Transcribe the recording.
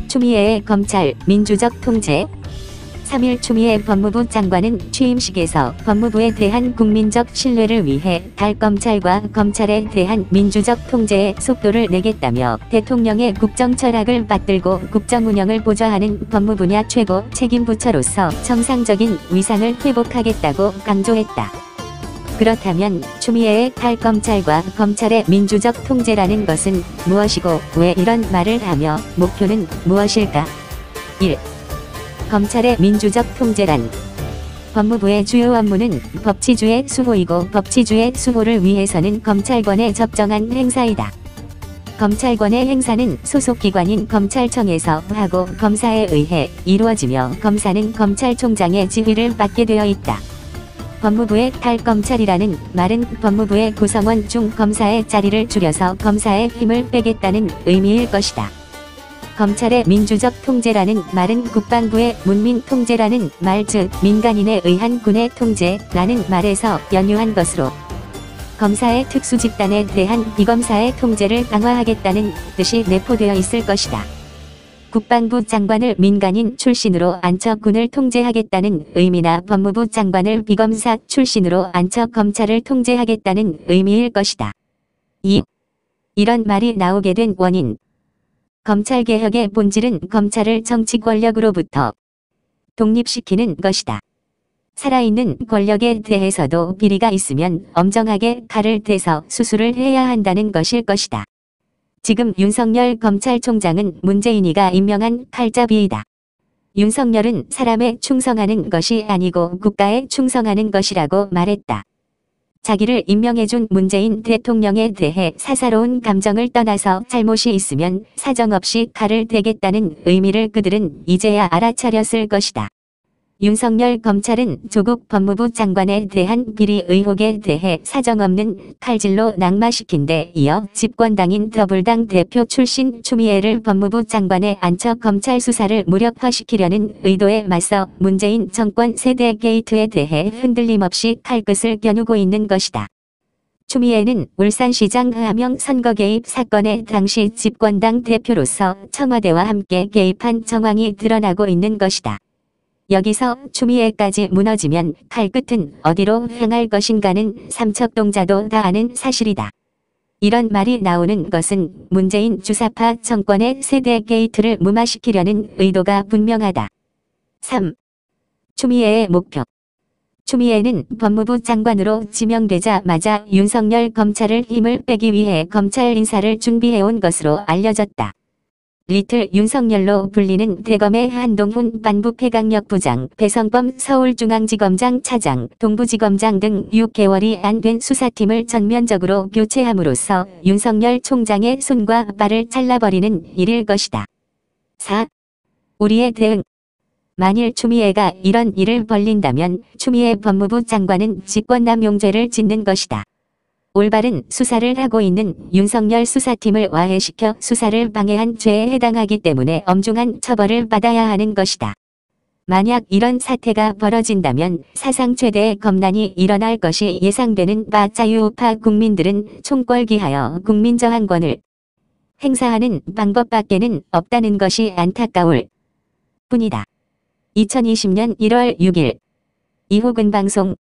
추미애의 검찰 민주적 통제. 3일 추미애 법무부 장관은 취임식에서 법무부에 대한 국민적 신뢰를 위해 달검찰과 검찰에 대한 민주적 통제에 속도를 내겠다며 대통령의 국정 철학을 받들고 국정 운영을 보좌하는 법무분야 최고 책임부처로서 정상적인 위상을 회복하겠다고 강조했다. 그렇다면 추미애의 달검찰과 검찰의 민주적 통제라는 것은 무엇이고 왜 이런 말을 하며 목표는 무엇일까? 1. 검찰의 민주적 통제란 법무부의 주요 업무는 법치주의 수호이고 법치주의 수호를 위해서는 검찰권의 적정한 행사이다. 검찰권의 행사는 소속기관인 검찰청에서 하고 검사에 의해 이루어지며 검사는 검찰총장의 지휘를 받게 되어 있다. 법무부의 달검찰이라는 말은 법무부의 구성원 중 검사의 자리를 줄여서 검사의 힘을 빼겠다는 의미일 것이다. 검찰의 민주적 통제라는 말은 국방부의 문민 통제라는 말, 즉 민간인에 의한 군의 통제라는 말에서 연유한 것으로 검사의 특수집단에 대한 비검사의 통제를 강화하겠다는 뜻이 내포되어 있을 것이다. 국방부 장관을 민간인 출신으로 앉혀 군을 통제하겠다는 의미나 법무부 장관을 비검사 출신으로 앉혀 검찰을 통제하겠다는 의미일 것이다. 2. 이런 말이 나오게 된 원인. 검찰개혁의 본질은 검찰을 정치 권력으로부터 독립시키는 것이다. 살아있는 권력에 대해서도 비리가 있으면 엄정하게 칼을 대서 수술을 해야 한다는 것일 것이다. 지금 윤석열 검찰총장은 문재인이가 임명한 칼잡이이다. 윤석열은 사람에 충성하는 것이 아니고 국가에 충성하는 것이라고 말했다. 자기를 임명해준 문재인 대통령에 대해 사사로운 감정을 떠나서 잘못이 있으면 사정없이 칼을 대겠다는 의미를 그들은 이제야 알아차렸을 것이다. 윤석열 검찰은 조국 법무부 장관에 대한 비리 의혹에 대해 사정없는 칼질로 낙마시킨 데 이어 집권당인 더불당 대표 출신 추미애를 법무부 장관에 앉혀 검찰 수사를 무력화시키려는 의도에 맞서 문재인 정권 세대 게이트에 대해 흔들림 없이 칼끝을 겨누고 있는 것이다. 추미애는 울산시장 하명 선거 개입 사건에 당시 집권당 대표로서 청와대와 함께 개입한 정황이 드러나고 있는 것이다. 여기서 추미애까지 무너지면 칼끝은 어디로 향할 것인가는 삼척동자도 다 아는 사실이다. 이런 말이 나오는 것은 문재인 주사파 정권의 세대 게이트를 무마시키려는 의도가 분명하다. 3. 추미애의 목표. 추미애는 법무부 장관으로 지명되자마자 윤석열 검찰을 힘을 빼기 위해 검찰 인사를 준비해온 것으로 알려졌다. 리틀 윤석열로 불리는 대검의 한동훈 반부패강력부장, 배성범 서울중앙지검장 차장, 동부지검장 등 6개월이 안 된 수사팀을 전면적으로 교체함으로써 윤석열 총장의 손과 발을 잘라버리는 일일 것이다. 4. 우리의 대응. 만일 추미애가 이런 일을 벌린다면 추미애 법무부 장관은 직권남용죄를 짓는 것이다. 올바른 수사를 하고 있는 윤석열 수사팀을 와해시켜 수사를 방해한 죄에 해당하기 때문에 엄중한 처벌을 받아야 하는 것이다. 만약 이런 사태가 벌어진다면 사상 최대의 검난이 일어날 것이 예상되는 바 자유우파 국민들은 총궐기하여 국민저항권을 행사하는 방법밖에는 없다는 것이 안타까울 뿐이다. 2020년 1월 6일 이호근 방송